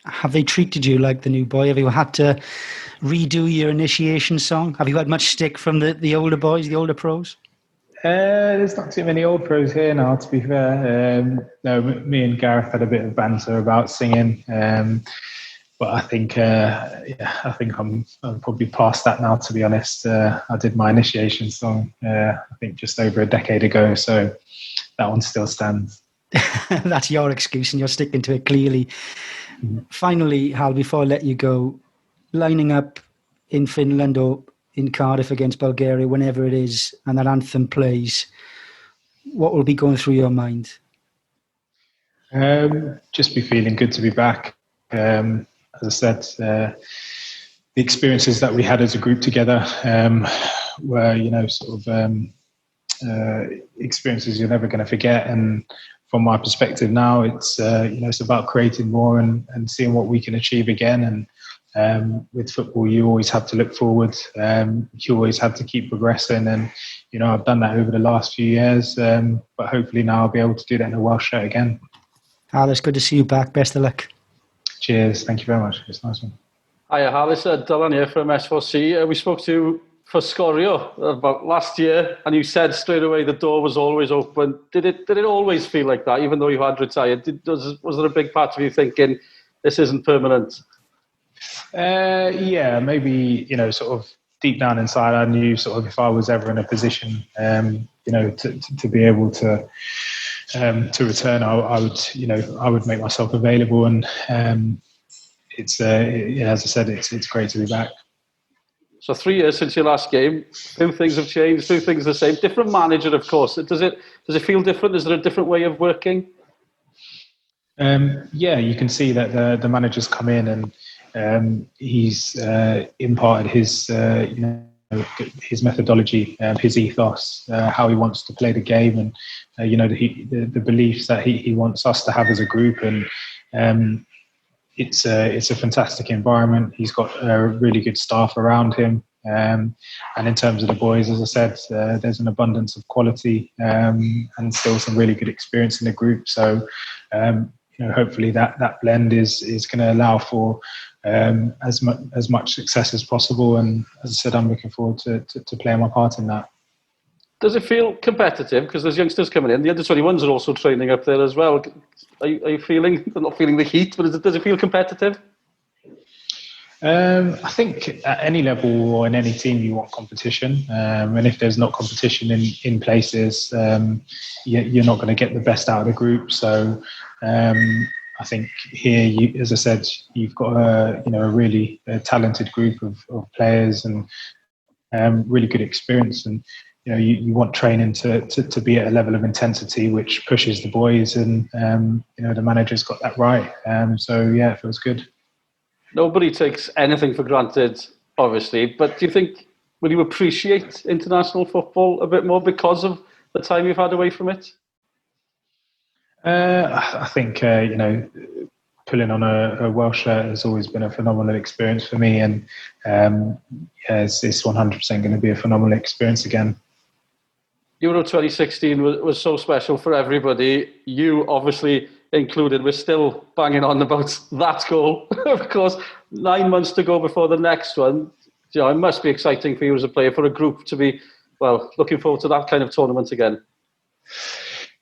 Have they treated you like the new boy? Have you had to redo your initiation song? Have you had much stick from the older boys, the older pros? There's not too many old pros here now, to be fair. No, me and Gareth had a bit of banter about singing, but I think, I think I'm probably past that now. To be honest, I did my initiation song, I think just over a decade ago, so that one still stands. That's your excuse, and you're sticking to it clearly. Finally, Hal, before I let you go, lining up in Finland or in Cardiff against Bulgaria, whenever it is, and that anthem plays, what will be going through your mind? Just be feeling good to be back. As I said, the experiences that we had as a group together were, experiences you're never going to forget. And from my perspective now, it's it's about creating more and seeing what we can achieve again. And with football, you always have to look forward. You always have to keep progressing. And I've done that over the last few years. But hopefully now I'll be able to do that in a Welsh shirt again. Hal, it's good to see you back. Best of luck. Cheers. Thank you very much. It's nice one. Hiya, Hal. It's Dylan here from S4C. We spoke to you for Scorio about last year, and you said straight away the door was always open. Did it always feel like that, even though you had retired? Was there a big part of you thinking this isn't permanent? Yeah, maybe sort of deep down inside, I knew sort of if I was ever in a position, to be able to return, I would make myself available, and it's as I said, it's great to be back. So 3 years since your last game, few things have changed, few things are the same. Different manager, of course. Does it feel different? Is there a different way of working? Yeah, you can see that the manager's come in and he's imparted his his methodology, his ethos, how he wants to play the game, and the beliefs that he wants us to have as a group. And it's a fantastic environment. He's got really good staff around him, and in terms of the boys, as I said, there's an abundance of quality and still some really good experience in the group. So hopefully that blend is going to allow for as much success as possible. And as I said, I'm looking forward to playing my part in that. Does it feel competitive? Because there's youngsters coming in. The under-21s are also training up there as well. Are you feeling, not feeling the heat, but does it feel competitive? I think at any level or in any team, you want competition. And if there's not competition in places, you're not going to get the best out of the group. So I think here, as I said, you've got a really talented group of players and really good experience. And you want training to be at a level of intensity which pushes the boys, and the manager's got that right. So yeah, it feels good. Nobody takes anything for granted, obviously, but do you think, will you appreciate international football a bit more because of the time you've had away from it? I think pulling on a Welsh shirt has always been a phenomenal experience for me, and it's 100% going to be a phenomenal experience again. Euro 2016 was so special for everybody. You obviously included. We're still banging on about that goal. Of course, 9 months to go before the next one. It must be exciting for you as a player, for a group to be, looking forward to that kind of tournament again.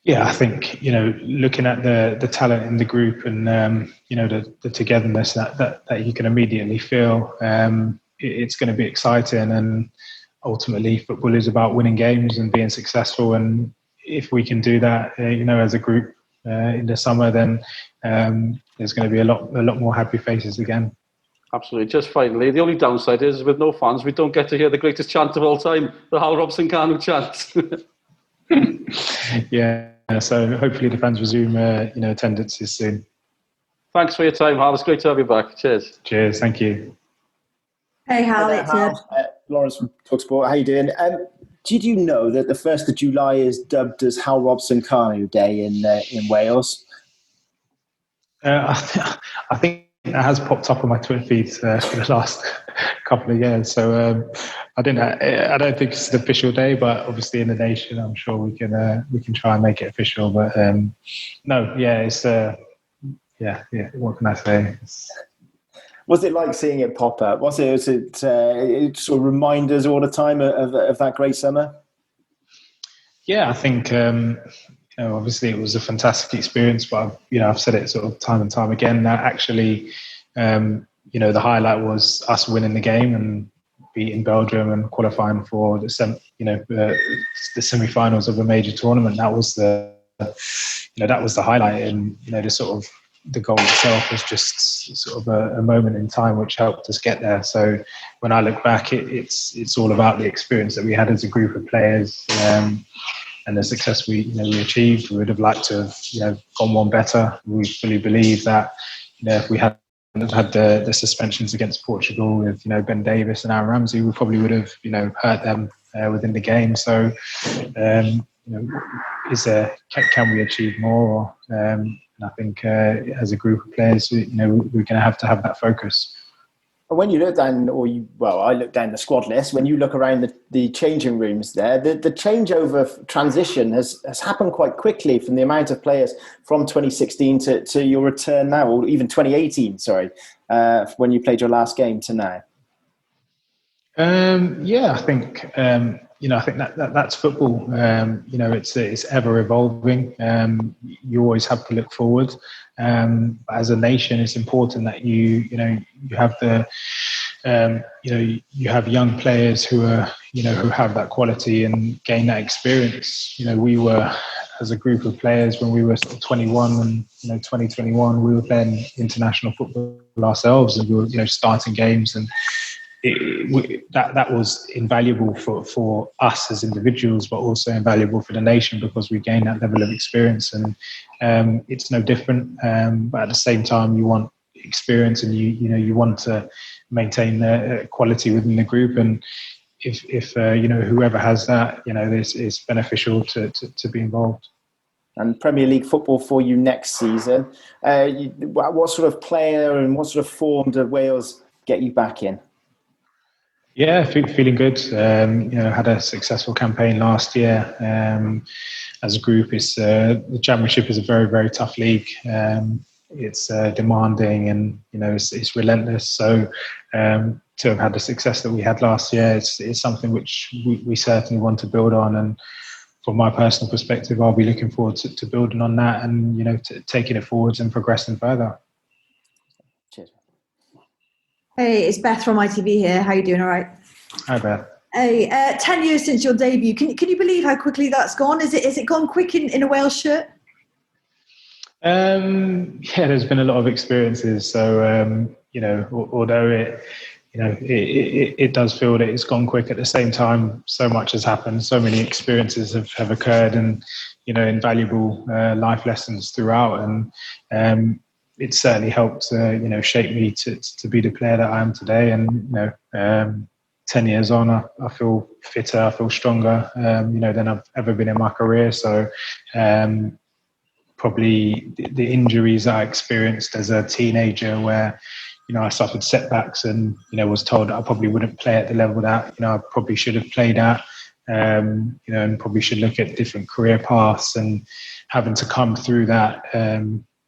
Yeah, I think, looking at the talent in the group and, the togetherness that you can immediately feel, it's going to be exciting. And ultimately, football is about winning games and being successful. And if we can do that, as a group in the summer, then there's going to be a lot more happy faces again. Absolutely. Just finally, the only downside is with no fans, we don't get to hear the greatest chant of all time, the Hal Robson-Kanu chant. Yeah. So hopefully the fans resume, attendances soon. Thanks for your time, Hal. It's great to have you back. Cheers. Cheers. Thank you. Hey, Hal. It's Lawrence from Talksport. How you doing? Did you know that the 1st of July is dubbed as Hal Robson-Kanu Day in Wales? I think that has popped up on my Twitter feeds for the last couple of years. So I don't think it's an official day, but obviously in the nation, I'm sure we can try and make it official. But no, yeah, it's yeah. What can I say? Was it like seeing it pop up? Was it sort of reminders all the time of that great summer? Yeah, I think obviously it was a fantastic experience, but I've said it sort of time and time again that actually, the highlight was us winning the game and beating Belgium and qualifying for the semi-finals of a major tournament. That was that was the highlight, and the goal itself was just sort of a moment in time which helped us get there. So when I look back, it's all about the experience that we had as a group of players. And the success we achieved. We would have liked to have gone one better. We fully believe that if we hadn't had the suspensions against Portugal with Ben Davis and Aaron Ramsey, we probably would have hurt them within the game. So can we achieve more? And I think as a group of players, we're going to have that focus. When you look down, I look down the squad list. When you look around the changing rooms there, the changeover transition has happened quite quickly from the amount of players from 2016 to your return now, or even 2018. Sorry, when you played your last game to now. I think I think that's football. It's ever evolving. You always have to look forward. As a nation, it's important that you have you have young players who are who have that quality and gain that experience. We were, as a group of players, when we were sort of 21 and 2021, we were playing international football ourselves, and we were starting games, and that was invaluable for us as individuals, but also invaluable for the nation because we gained that level of experience. And it's no different. But at the same time, you want experience, and you want to maintain the quality within the group. And if whoever has that, it's beneficial to be involved. And Premier League football for you next season. What sort of player and what sort of form do Wales get you back in? Yeah, feeling good. Had a successful campaign last year. As a group, the Championship is a very, very tough league. It's demanding, and it's relentless. So to have had the success that we had last year, it's something which we certainly want to build on. And from my personal perspective, I'll be looking forward to building on that, and taking it forwards and progressing further. Cheers. Hey, it's Beth from ITV here. How you doing? All right. Hi, Beth. Hey, 10 years since your debut. Can you believe how quickly that's gone? Is it gone quick in a Wales shirt? There's been a lot of experiences. So although it does feel that it's gone quick, at the same time, so much has happened. So many experiences have occurred, and invaluable life lessons throughout. And it certainly helped shape me to be the player that I am today. And 10 years on, I feel fitter, I feel stronger than I've ever been in my career. So probably the injuries I experienced as a teenager, where I suffered setbacks and was told that I probably wouldn't play at the level that I probably should have played at, and probably should look at different career paths. And having to come through that,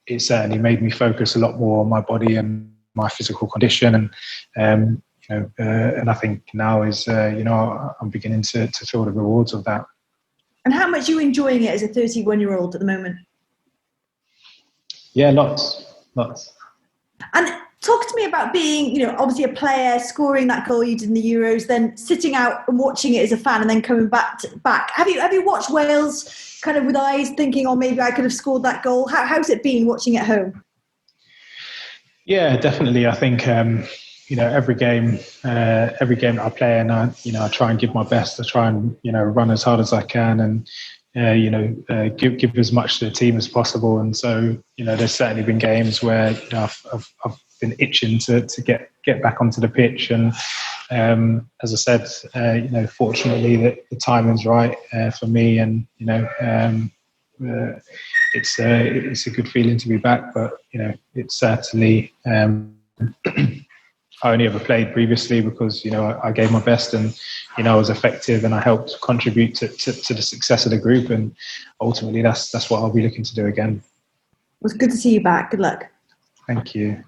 it certainly made me focus a lot more on my body and my physical condition. And and I think now is I'm beginning to feel the rewards of that. And how much are you enjoying it as a 31-year-old at the moment? Yeah, lots. And talk to me about being, obviously a player, scoring that goal you did in the Euros, then sitting out and watching it as a fan, and then coming back. Have you watched Wales kind of with eyes thinking, oh, maybe I could have scored that goal? How's it been watching at home? Yeah, definitely. I think every game that I play, and I try and give my best. I try and run as hard as I can, and give as much to the team as possible. And so there's certainly been games where I've been itching to get back onto the pitch. And as I said, fortunately the timing's right for me, and it's a good feeling to be back. But it's certainly I only ever played previously because I gave my best, and I was effective, and I helped contribute to the success of the group. And ultimately that's what I'll be looking to do again. It was good to see you back. Good luck. Thank you.